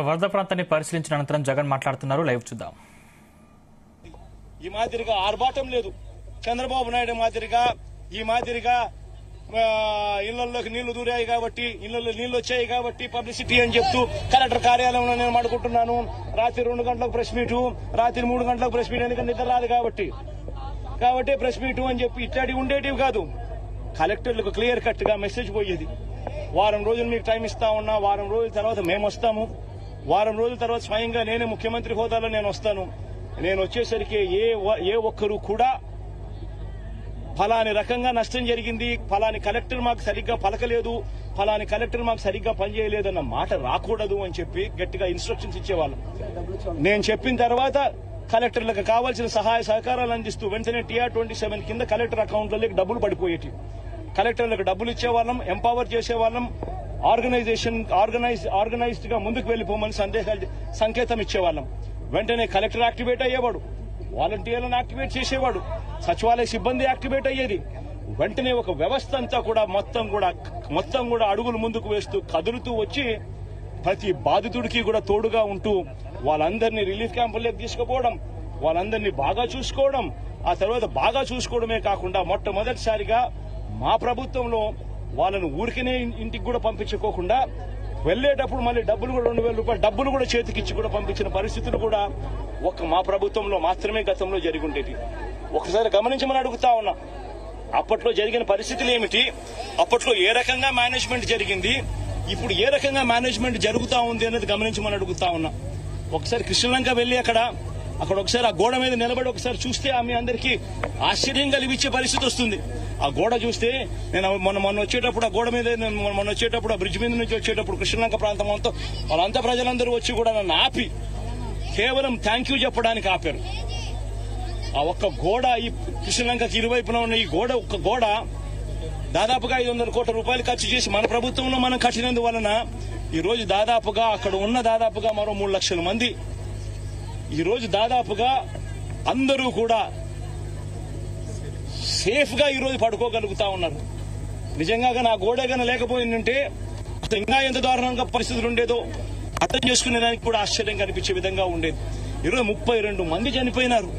వరద ప్రాంతాన్ని పరిశీలించిన అనంతరం జగన్ మాట్లాడుతున్నారు. లైవ్ చూద్దాం. ఈ మాదిరిగా ఆర్భాటం లేదు. చంద్రబాబు నాయుడు మాదిరిగా ఈ మాదిరిగా ఇళ్లలోకి నీళ్లు దూరాయి కాబట్టి, ఇళ్లలో నీళ్లు వచ్చాయి కాబట్టి పబ్లిసిటీ అని చెప్తూ కలెక్టర్ కార్యాలయంలో నేను మాట్లాడుకుంటున్నాను. రాత్రి 2 గంటలకు ప్రెస్ మీటు, రాత్రి 3 గంటలకు ప్రెస్ మీట్, ఎందుకంటే నిద్ర రాదు కాబట్టి ప్రెస్ మీటు అని చెప్పి ఇట్లాంటి ఉండేటివి కాదు. కలెక్టర్లకు క్లియర్ కట్ గా మెసేజ్ పోయేది. వారం రోజులు మీకు టైం ఇస్తా ఉన్నా, వారం రోజుల తర్వాత మేము వస్తాము, వారం రోజుల తర్వాత స్వయంగా నేనే ముఖ్యమంత్రి హోదాలో నేను వస్తాను. నేను వచ్చేసరికి ఏ ఒక్కరు కూడా ఫలాని రకంగా నష్టం జరిగింది, ఫలాని కలెక్టర్ మాకు సరిగ్గా పలకలేదు, ఫలాని కలెక్టర్ మాకు సరిగ్గా పనిచేయలేదన్న మాట రాకూడదు అని చెప్పి గట్టిగా ఇన్స్ట్రక్షన్స్ ఇచ్చేవాళ్ళం. నేను చెప్పిన తర్వాత కలెక్టర్లకు కావాల్సిన సహాయ సహకారాలు అందిస్తూ వెంటనే TR27 కింద కలెక్టర్ అకౌంట్లలోకి డబ్బులు పడిపోయేటి. కలెక్టర్లకు డబ్బులు ఇచ్చేవాళ్ళం, ఎంపవర్ చేసేవాళ్ళం, ఆర్గనైజ్డ్ గా ముందుకు వెళ్లిపోమని సంకేతం ఇచ్చేవాళ్ళం. వెంటనే కలెక్టర్ యాక్టివేట్ అయ్యేవాడు, వాలంటీర్లను యాక్టివేట్ చేసేవాడు, సచివాలయ సిబ్బంది యాక్టివేట్ అయ్యేది. వెంటనే ఒక వ్యవస్థ అంతా కూడా మొత్తం కూడా అడుగులు ముందుకు వేస్తూ కదులుతూ వచ్చి ప్రతి బాధితుడికి కూడా తోడుగా ఉంటూ వాళ్ళందరినీ రిలీఫ్ క్యాంపుల్లోకి తీసుకుపోవడం, వాళ్ళందరినీ బాగా చూసుకోవడం, ఆ తర్వాత బాగా చూసుకోవడమే కాకుండా మొట్టమొదటిసారిగా మా ప్రభుత్వంలో వాళ్ళను ఊరికనే ఇంటికి కూడా పంపించుకోకుండా వెళ్లేటప్పుడు మళ్ళీ డబ్బులు కూడా 2000 రూపాయలు డబ్బులు కూడా చేతికిచ్చి కూడా పంపించిన పరిస్థితులు కూడా మా ప్రభుత్వంలో మాత్రమే గతంలో జరిగి ఉండేది. ఒకసారి గమనించమని అడుగుతా ఉన్నా. అప్పట్లో జరిగిన పరిస్థితులు ఏమిటి, అప్పట్లో ఏ రకంగా మేనేజ్మెంట్ జరిగింది, ఇప్పుడు ఏ రకంగా మేనేజ్మెంట్ జరుగుతా ఉంది అనేది గమనించమని అడుగుతా ఉన్నా. ఒకసారి కృష్ణలంక వెళ్లి అక్కడ ఒకసారి ఆ గోడ మీద నిలబడి ఒకసారి చూస్తే మీ అందరికీ ఆశ్చర్యం కలిగించే పరిస్థితి వస్తుంది. ఆ గోడ చూస్తే నేను మొన్న వచ్చేటప్పుడు ఆ గోడ మీద మొన్న వచ్చేటప్పుడు ఆ బ్రిడ్జ్ మీద నుంచి వచ్చేటప్పుడు కృష్ణలంక ప్రాంతం అంతా వాళ్ళంతా ప్రజలందరూ వచ్చి కూడా నన్ను ఆపి కేవలం థ్యాంక్ యూ చెప్పడానికి ఆపారు. ఆ ఒక్క గోడ, ఈ కృష్ణలంకకి ఇరువైపున ఉన్న ఈ ఒక్క గోడ దాదాపుగా 500 కోట్ల రూపాయలు ఖర్చు చేసి మన ప్రభుత్వంలో మనం కట్టినందువలన ఈ రోజు దాదాపుగా అక్కడ ఉన్న దాదాపుగా మరో 3 లక్షల మంది ఈ రోజు దాదాపుగా అందరూ కూడా సేఫ్ గా ఈ రోజు పడుకోగలుగుతా ఉన్నారు. నిజంగా నా గోడే గాన లేకపోయిందంటే ఇంకా ఎంత దారుణంగా పరిస్థితులు ఉండేదో అర్థం చేసుకునేదానికి కూడా ఆశ్చర్యం కనిపించే విధంగా ఉండేది. ఈరోజు 32 మంది చనిపోయినారు.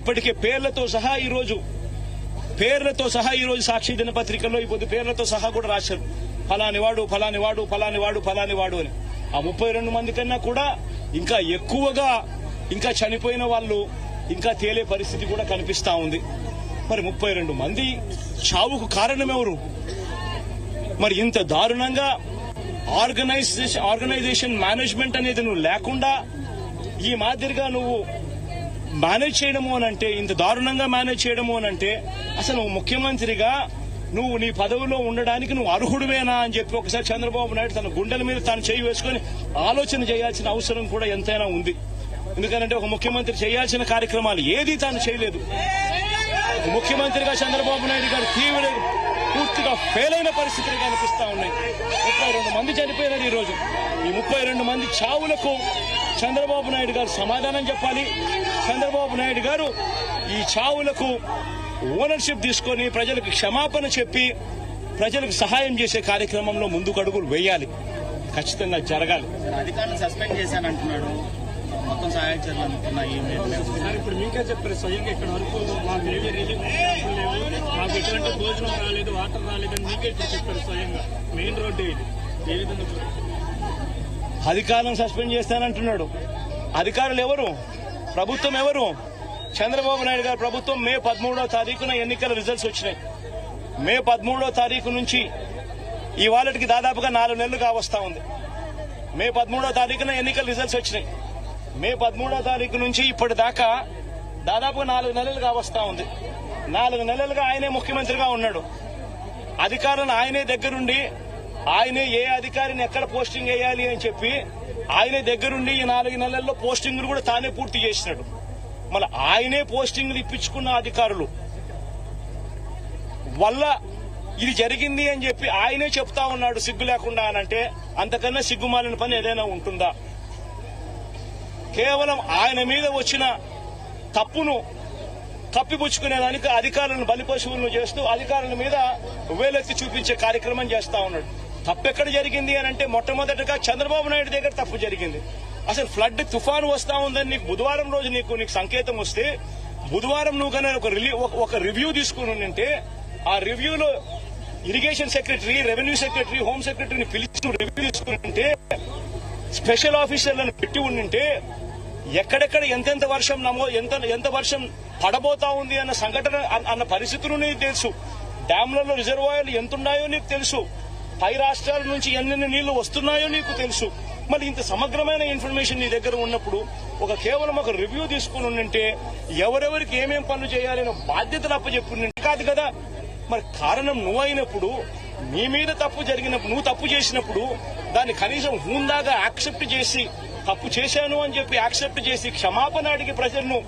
ఇప్పటికే పేర్లతో సహా ఈ రోజు సాక్షి దినపత్రికల్లో ఇప్పుడు పేర్లతో సహా కూడా రాశారు, ఫలాని వాడు అని. ఆ 32 మంది కన్నా కూడా ఇంకా ఎక్కువగా ఇంకా చనిపోయిన వాళ్ళు ఇంకా తేలే పరిస్థితి కూడా కనిపిస్తా ఉంది. మరి 32 మంది చావుకు కారణం ఎవరు? మరి ఇంత దారుణంగా ఆర్గనైజేషన్ మేనేజ్మెంట్ అనేది నువ్వు లేకుండా ఈ మాదిరిగా నువ్వు మేనేజ్ చేయడము అనంటే, ఇంత దారుణంగా మేనేజ్ చేయడము అనంటే అసలు నువ్వు ముఖ్యమంత్రిగా నువ్వు నీ పదవిలో ఉండడానికి నువ్వు అర్హుడివేనా అని చెప్పి ఒకసారి చంద్రబాబు నాయుడు తన గుండెల మీద తాను చేయి వేసుకుని ఆలోచన చేయాల్సిన అవసరం కూడా ఎంతైనా ఉంది. ఎందుకంటే ఒక ముఖ్యమంత్రి చేయాల్సిన కార్యక్రమాలు ఏదీ తాను చేయలేదు. ముఖ్యమంత్రిగా చంద్రబాబు నాయుడు గారు పూర్తిగా ఫెయిల్ అయిన పరిస్థితులు కనిపిస్తా ఉన్నాయి. 32 మంది చనిపోయినారు. ఈ రోజు ఈ 32 మంది చావులకు చంద్రబాబు నాయుడు గారు సమాధానం చెప్పాలి. చంద్రబాబు నాయుడు గారు ఈ చావులకు ఓనర్షిప్ తీసుకొని ప్రజలకు క్షమాపణ చెప్పి ప్రజలకు సహాయం చేసే కార్యక్రమంలో ముందుకు అడుగులు వేయాలి. ఖచ్చితంగా జరగాలి. అధికారులు సస్పెండ్ చేశానంటున్నాడు, మొత్తం సహాయ చర్యలు అనుకున్నాయి. ఇప్పుడు మీకే చెప్పారు స్వయంగా ఇక్కడ వరకు మాకు ఏమీ రిలీఫ్ లేవు, మాకు ఎటువంటి భోజనం రాలేదు, వాటర్ రాలేదని మీకే చెప్పారు స్వయంగా. మెయిన్ రోడ్డు ఇది. ఏ విధంగా అధికారులను సస్పెండ్ చేస్తానంటున్నాడు. అధికారులు ఎవరు? ప్రభుత్వం ఎవరు? చంద్రబాబు నాయుడు గారు ప్రభుత్వం మే 13వ తారీఖున ఎన్నికల రిజల్ట్స్ వచ్చినాయి. మే 13వ తారీఖు నుంచి ఈ వాళ్ళకి దాదాపుగా 4 నెలలు కావస్తా ఉంది. మే 13వ తారీఖున ఎన్నికల రిజల్ట్స్ వచ్చినాయి. మే 13వ తారీఖు నుంచి ఇప్పటిదాకా దాదాపుగా 4 నెలలు కావస్తా ఉంది. 4 నెలలుగా ఆయనే ముఖ్యమంత్రిగా ఉన్నాడు. అధికారులను ఆయనే దగ్గరుండి ఆయనే ఏ అధికారిని ఎక్కడ పోస్టింగ్ వేయాలి అని చెప్పి ఆయనే దగ్గరుండి ఈ 4 నెలల్లో పోస్టింగ్లు కూడా తానే పూర్తి చేసినాడు. మళ్ళీ ఆయనే పోస్టింగ్లు ఇప్పించుకున్న అధికారులు వల్ల ఇది జరిగింది అని చెప్పి ఆయనే చెప్తా ఉన్నాడు సిగ్గు లేకుండా అనంటే అంతకన్నా సిగ్గుమాలిన పని ఏదైనా ఉంటుందా? కేవలం ఆయన మీద వచ్చిన తప్పును కప్పిపుచ్చుకునేదానికి అధికారులను బలిపశువులను చేస్తూ అధికారుల మీద వేలెత్తి చూపించే కార్యక్రమం చేస్తా ఉన్నాడు. తప్పెక్కడ జరిగింది అని అంటే మొట్టమొదటిగా చంద్రబాబు నాయుడు దగ్గర తప్పు జరిగింది. అసలు ఫ్లడ్ తుఫాను వస్తా ఉందని నీకు బుధవారం రోజు నీకు సంకేతం వస్తే బుధవారం నువ్వు కానీ ఒక రివ్యూ తీసుకుని ఉంటే ఆ రివ్యూలో irrigation secretary, revenue secretary, home సెక్రటరీని పిలిచి రివ్యూ తీసుకుని ఉంటే స్పెషల్ ఆఫీసర్లను పెట్టి ఉండింటే ఎక్కడెక్కడ ఎంతెంత వర్షం ఎంత వర్షం పడబోతా ఉంది అన్న సంఘటన అన్న పరిస్థితులు నీకు తెలుసు. డ్యాంలలో రిజర్వాయర్లు ఎంతున్నాయో నీకు తెలుసు. పై రాష్ట్రాల నుంచి ఎన్నెన్ని నీళ్లు వస్తున్నాయో నీకు తెలుసు. మరి ఇంత సమగ్రమైన ఇన్ఫర్మేషన్ నీ దగ్గర ఉన్నప్పుడు కేవలం ఒక రివ్యూ తీసుకుని ఉంటే ఎవరెవరికి ఏమేం పనులు చేయాలనే బాధ్యతలు అప్పచెప్పుంటే కాదు కదా. మరి కారణం నువ్వు అయినప్పుడు, నీ మీద తప్పు జరిగినప్పుడు, నువ్వు తప్పు చేసినప్పుడు దాన్ని కనీసం హూందాగా యాక్సెప్ట్ చేసి తప్పు చేశాను అని చెప్పి యాక్సెప్ట్ చేసి క్షమాపణ అడిగి ప్రజలను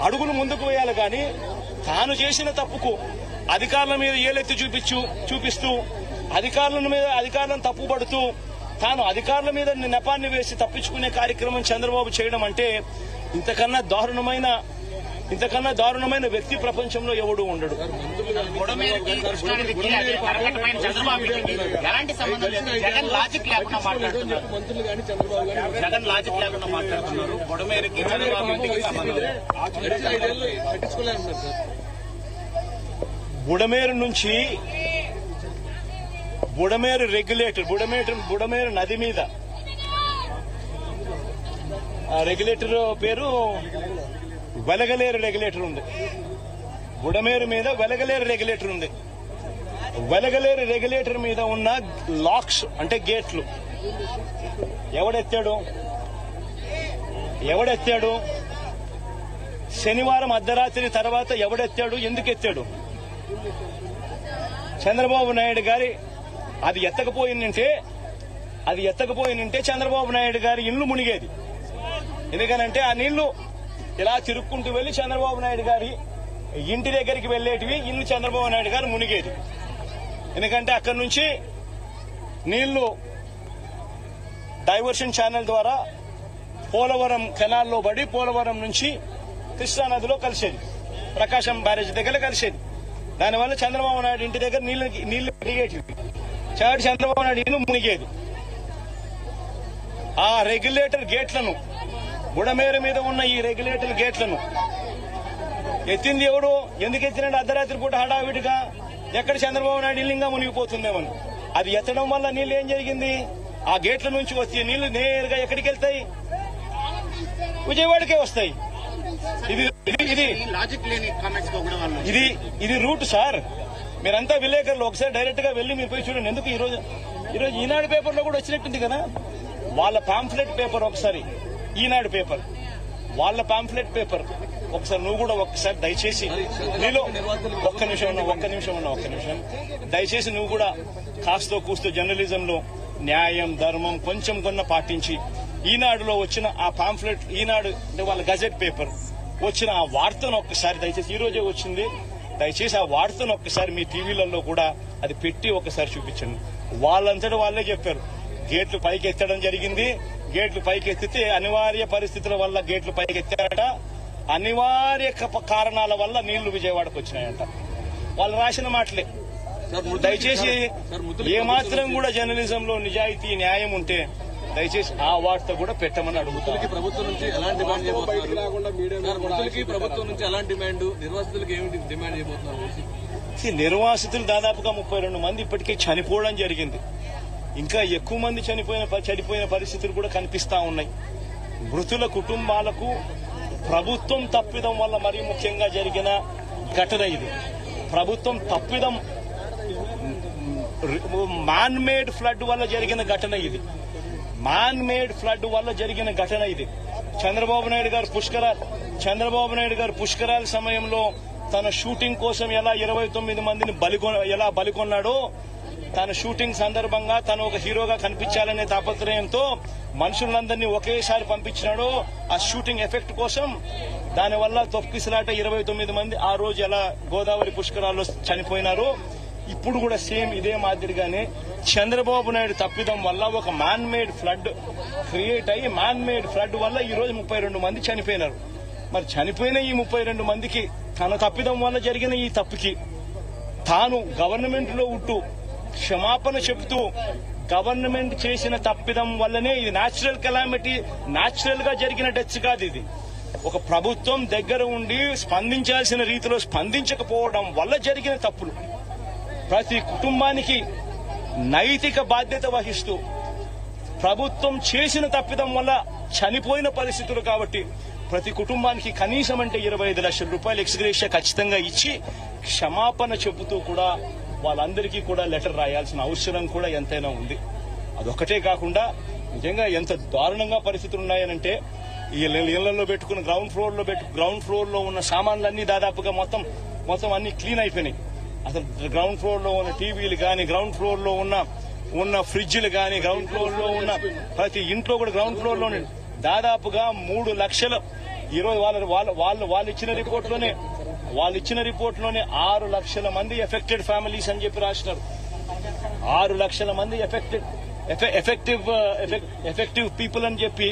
అడుగులు ముందుకు వేయాలి. కానీ తాను చేసిన తప్పుకు అధికారుల మీద ఏలెత్తి చూపిస్తూ అధికారులను తప్పుపడుతూ తాను అధికారుల మీద నెపాన్ని వేసి తప్పించుకునే కార్యక్రమం చంద్రబాబు చేయడం అంటే ఇంతకన్నా దారుణమైన వ్యక్తి ప్రపంచంలో ఎవడూ ఉండడు. ఎలాంటి సంబంధం లేదు. జగన్ లాజిక్ లేకుండా మాట్లాడుతున్నారు. జగన్ లాజిక్ లేకుండా మాట్లాడుతున్నారు. బుడమేరుకి చంద్రబాబు ఇంటికి సంబంధం బుడమేరు నుంచి బుడమేరు నది మీద రెగ్యులేటర్ పేరు వెలగలేరు రెగ్యులేటర్ ఉంది. బుడమేరు మీద వెలగలేరు రెగ్యులేటర్ ఉంది. వెలగలేరు రెగ్యులేటర్ మీద ఉన్న లాక్స్ అంటే గేట్లు ఎవడెత్తాడు? శనివారం అర్ధరాత్రి తర్వాత ఎవడెత్తాడు? ఎందుకు ఎత్తాడు? చంద్రబాబు నాయుడు గారి అది ఎత్తకపోయిందంటే చంద్రబాబు నాయుడు గారి ఇల్లు మునిగేది. ఎందుకనంటే ఆ నీళ్లు ఇలా తిరుక్కుంటూ వెళ్లి చంద్రబాబు నాయుడు గారి ఇంటి దగ్గరికి వెళ్లేటివి, ఇల్లు చంద్రబాబు నాయుడు గారు మునిగేది. ఎందుకంటే అక్కడి నుంచి నీళ్లు డైవర్షన్ ఛానల్ ద్వారా పోలవరం కెనాల్లో పడి పోలవరం నుంచి కృష్ణానదిలో కలిసేది, ప్రకాశం బ్యారేజ్ దగ్గర కలిసేది. దానివల్ల చంద్రబాబు నాయుడు ఇంటి దగ్గర నీళ్లు మునిగేటివి. చంద్రబాబు నాయుడు ఇల్లు మునిగేది. ఆ రెగ్యులేటర్ గేట్లను, బుడమేరు మీద ఉన్న ఈ రెగ్యులేటర్ గేట్లను ఎత్తింది ఎవడు? ఎందుకు ఎత్తినాడు? అర్ధరాత్రి పూట హడావిడిగా ఎక్కడ చంద్రబాబు నాయుడు ఇల్లింగా మునిగిపోతుందేమని. అది ఎత్తడం వల్ల నీళ్లు ఏం జరిగింది? ఆ గేట్ల నుంచి వచ్చే నీళ్లు నేరుగా ఎక్కడికి వెళ్తాయి? విజయవాడకే వస్తాయి. ఇది రూట్ సార్. మీరంతా విలేకరులు ఒకసారి డైరెక్ట్ గా వెళ్లి మీరు పోయి చూడండి. ఎందుకు ఈ రోజు ఈనాడు పేపర్ లో కూడా వచ్చినట్టుంది కదా వాళ్ళ పాంఫ్లెట్ పేపర్. ఒకసారి ఈనాడు పేపర్, వాళ్ళ పాంఫ్లెట్ పేపర్ ఒకసారి నువ్వు కూడా ఒక్కసారి దయచేసి నీలో ఒక్క నిమిషం దయచేసి నువ్వు కూడా కాస్తో కూస్తో జర్నలిజంలో న్యాయం, ధర్మం కొంచెం కొన్న పాటించి ఈనాడులో వచ్చిన ఆ పాంఫ్లెట్, ఈనాడు అంటే వాళ్ళ గజెట్ పేపర్ వచ్చిన ఆ వార్తను ఒక్కసారి దయచేసి, ఈ రోజే వచ్చింది, దయచేసి ఆ వార్తను ఒక్కసారి మీ టీవీలలో కూడా అది పెట్టి ఒకసారి చూపించండి. వాళ్ళంతటా వాళ్ళే చెప్పారు గేట్లు పైకి ఎత్తడం జరిగింది. గేట్లు పైకి ఎత్తితే అనివార్య పరిస్థితుల వల్ల గేట్లు పైకి ఎత్తారట. అనివార్య కారణాల వల్ల నీళ్లు విజయవాడకు వచ్చినాయంట. వాళ్ళు రాసిన మాటలే. దయచేసి ఏమాత్రం కూడా జర్నలిజంలో నిజాయితీ, న్యాయం ఉంటే దయచేసి ఆ వార్త కూడా పెట్టమని అడుగుతారు. ప్రభుత్వం నుంచి ఎలాంటి డిమాండ్ నిర్వాసితులకు ఏమిటి డిమాండ్ చేయబోతున్నారు? నిర్వాసితులు దాదాపుగా 32 మంది ఇప్పటికే చనిపోవడం జరిగింది. ఇంకా ఎక్కువ మంది చనిపోయిన పరిస్థితులు కూడా కనిపిస్తా ఉన్నాయి. మృతుల కుటుంబాలకు ప్రభుత్వం తప్పిదం వల్ల మరీ ముఖ్యంగా జరిగిన ఘటన ఇది. ప్రభుత్వం తప్పిదం, మ్యాన్ మేడ్ ఫ్లడ్ వల్ల జరిగిన ఘటన ఇది. చంద్రబాబు నాయుడు గారు పుష్కరాల సమయంలో తన షూటింగ్ కోసం ఎలా 29 మందిని బలికొన్నాడో, తన షూటింగ్ సందర్భంగా తను ఒక హీరోగా కనిపించాలనే తాపత్రయంతో మనుషులందరినీ ఒకేసారి పంపించినాడో ఆ షూటింగ్ ఎఫెక్ట్ కోసం, దానివల్ల తొక్కిసలాట 29 మంది ఆ రోజు ఎలా గోదావరి పుష్కరాల్లో చనిపోయినారో, ఇప్పుడు కూడా సేమ్ ఇదే మాదిరిగానే చంద్రబాబు నాయుడు తప్పిదం వల్ల ఒక మ్యాన్ మేడ్ ఫ్లడ్ క్రియేట్ అయ్యి, మ్యాన్ మేడ్ ఫ్లడ్ వల్ల ఈ రోజు 32 మంది చనిపోయినారు. మరి చనిపోయిన ఈ 32 మందికి తన తప్పిదం వల్ల జరిగిన ఈ తప్పుకి తాను గవర్నమెంట్ లో ఉంటూ క్షమాపణ చెబుతూ గవర్నమెంట్ చేసిన తప్పిదం వల్లనే ఇది న్యాచురల్ కెలామిటీ, న్యాచురల్ గా జరిగిన డెత్స్ కాదు ఇది. ఒక ప్రభుత్వం దగ్గర ఉండి స్పందించాల్సిన రీతిలో స్పందించకపోవడం వల్ల జరిగిన తప్పులు. ప్రతి కుటుంబానికి నైతిక బాధ్యత వహిస్తూ ప్రభుత్వం చేసిన తప్పిదం వల్ల చనిపోయిన పరిస్థితులు కాబట్టి ప్రతి కుటుంబానికి కనీసం అంటే 25 లక్షల రూపాయలు ఎక్స్గ్రేషియా ఖచ్చితంగా ఇచ్చి క్షమాపణ చెబుతూ కూడా వాళ్ళందరికీ కూడా లెటర్ రాయాల్సిన అవసరం కూడా ఎంతైనా ఉంది. అదొక్కటే కాకుండా నిజంగా ఎంత దారుణంగా పరిస్థితులు ఉన్నాయనంటే ఈ ఇళ్లలో పెట్టుకున్న గ్రౌండ్ ఫ్లోర్ లో ఉన్న సామాన్లన్నీ దాదాపుగా మొత్తం అన్ని క్లీన్ అయిపోయినాయి. అసలు గ్రౌండ్ ఫ్లోర్ లో ఉన్న టీవీలు గాని, గ్రౌండ్ ఫ్లోర్ లో ఉన్న ఫ్రిడ్జ్లు గాని, గ్రౌండ్ ఫ్లోర్ లో ఉన్న ప్రతి ఇంట్లో కూడా గ్రౌండ్ ఫ్లోర్ లో దాదాపుగా 3 లక్షలు. ఈరోజు వాళ్ళు ఇచ్చిన రిపోర్ట్ లోనే 6 లక్షల మంది ఎఫెక్టెడ్ ఫ్యామిలీస్ అని చెప్పి రాసినారు. 6 లక్షల మంది ఎఫెక్టివ్ పీపుల్ అని చెప్పి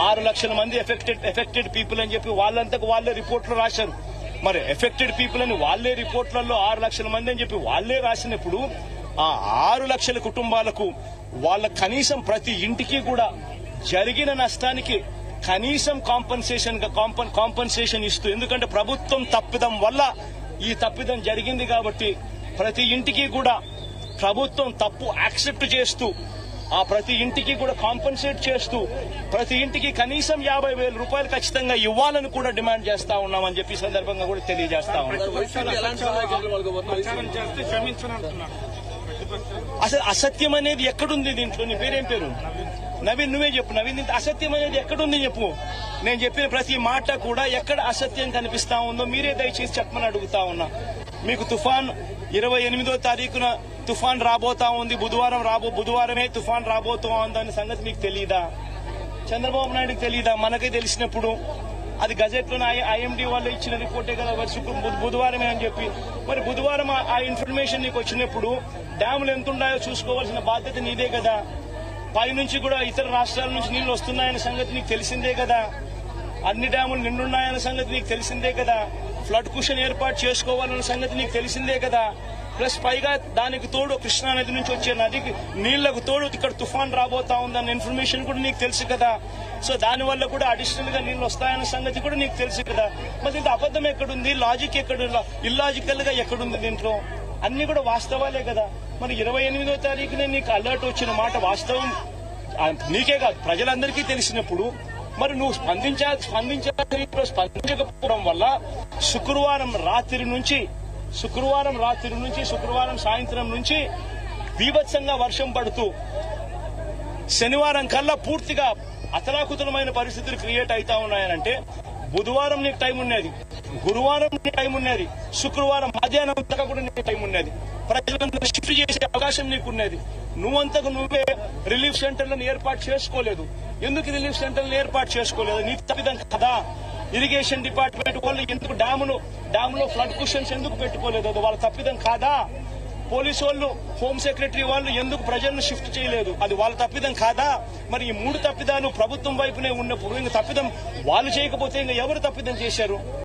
6 లక్షల మంది ఎఫెక్టెడ్ పీపుల్ అని చెప్పి వాళ్ళంతకు వాళ్ళే రిపోర్ట్ లో రాశారు. మరి ఎఫెక్టెడ్ పీపుల్ అని వాళ్ళే రిపోర్ట్లలో 6 లక్షల మంది అని చెప్పి వాళ్ళే రాసినప్పుడు ఆ 6 లక్షల కుటుంబాలకు వాళ్ళ కనీసం ప్రతి ఇంటికి కూడా జరిగిన నష్టానికి కనీసం కాంపన్సేషన్ ఇస్తూ, ఎందుకంటే ప్రభుత్వం తప్పిదం వల్ల ఈ తప్పిదం జరిగింది కాబట్టి ప్రతి ఇంటికి కూడా ప్రభుత్వం తప్పు యాక్సెప్ట్ చేస్తూ ఆ ప్రతి ఇంటికి కూడా కాంపన్సేట్ చేస్తూ ప్రతి ఇంటికి కనీసం 50,000 రూపాయలు ఖచ్చితంగా ఇవ్వాలని కూడా డిమాండ్ చేస్తా ఉన్నామని చెప్పి సందర్భంగా కూడా తెలియజేస్తా ఉన్నాం. వైసీపీ ఎలాంటి సహాయకులు వాళ్ళకి చేస్తే క్షమించనంటున్నారు. అసలు అసత్యం అనేది ఎక్కడుంది దీంట్లో? నీ పేరేం పేరు? నవీన్, నువ్వే చెప్పు. నవీన్, అసత్యం అనేది ఎక్కడుంది చెప్పు. నేను చెప్పిన ప్రతి మాట కూడా ఎక్కడ అసత్యం కనిపిస్తా ఉందో మీరే దయచేసి చెప్పమని అడుగుతా ఉన్నా. మీకు తుఫాన్ 28వ తారీఖున తుఫాన్ రాబోతా ఉంది, బుధవారమే తుఫాన్ రాబోతా ఉందనే సంగతి మీకు తెలీదా? చంద్రబాబు నాయుడుకి తెలీదా? మనకే తెలిసినప్పుడు అది గజెట్ లోనే ఐఎండీ వాళ్ళు ఇచ్చిన రిపోర్టే కదా బుధవారమే అని చెప్పి. మరి బుధవారం ఆ ఇన్ఫర్మేషన్ నీకు వచ్చినప్పుడు డ్యాములు ఎంత ఉన్నాయో చూసుకోవాల్సిన బాధ్యత నీదే కదా. పైనుంచి కూడా ఇతర రాష్ట్రాల నుంచి నీళ్లు వస్తున్నాయనే సంగతి నీకు తెలిసిందే కదా. అన్ని డ్యాములు నిండున్నాయన్న సంగతి నీకు తెలిసిందే కదా. ఫ్లడ్ కుషన్ ఏర్పాటు చేసుకోవాలన్న సంగతి నీకు తెలిసిందే కదా. ప్లస్ పైగా దానికి తోడు కృష్ణా నది నుంచి వచ్చే నదికి నీళ్లకు తోడు ఇక్కడ తుఫాన్ రాబోతా ఉందన్న ఇన్ఫర్మేషన్ కూడా నీకు తెలుసు కదా. సో దానివల్ల కూడా అడిషనల్ గా నీళ్లు వస్తాయన్న సంగతి కూడా నీకు తెలుసు కదా. మరి ఇంత అబద్ధం ఎక్కడుంది? లాజిక్ ఎక్కడ? ఇల్లాజికల్ గా ఎక్కడుంది దీంట్లో? అన్ని కూడా వాస్తవాలే కదా. మరి 28వ తారీఖునే నీకు అలర్ట్ వచ్చిన మాట వాస్తవం నీకే కాదు ప్రజలందరికీ తెలిసినప్పుడు మరి నువ్వు స్పందించకపోవడం వల్ల శుక్రవారం రాత్రి నుంచి శుక్రవారం సాయంత్రం నుంచి బీభత్సంగా వర్షం పడుతూ శనివారం కల్లా పూర్తిగా అతలాకుతలమైన పరిస్థితులు క్రియేట్ అవుతా ఉన్నాయనంటే బుధవారం నీకు టైం ఉన్నది, గురువారం నీకు టైం ఉన్నది, శుక్రవారం మధ్యాహ్నం దాకా కూడా నీకు టైం ఉన్నది. ప్రజలందరూ షిఫ్ట్ చేసే అవకాశం నీకున్నది. నువ్వంతకు నువ్వే రిలీఫ్ సెంటర్లను ఏర్పాటు చేసుకోలేదు. ఎందుకు రిలీఫ్ సెంటర్లను ఏర్పాటు చేసుకోలేదు? నీ తప్పిదం కదా. ఇరిగేషన్ డిపార్ట్మెంట్ వాళ్ళు ఎందుకు డ్యాములో ఫ్లడ్ కుషన్స్ ఎందుకు పెట్టుకోలేదు? అది వాళ్ళ తప్పిదం కాదా? పోలీసు వాళ్ళు, హోమ్ సెక్రటరీ వాళ్ళు ఎందుకు ప్రజలను షిఫ్ట్ చేయలేదు? అది వాళ్ళ తప్పిదం కాదా? మరి ఈ 3 తప్పిదాలు ప్రభుత్వం వైపునే ఉన్నప్పుడు ఇంకా తప్పిదం వాళ్ళు చేయకపోతే ఇంకా ఎవరు తప్పిదం చేశారు?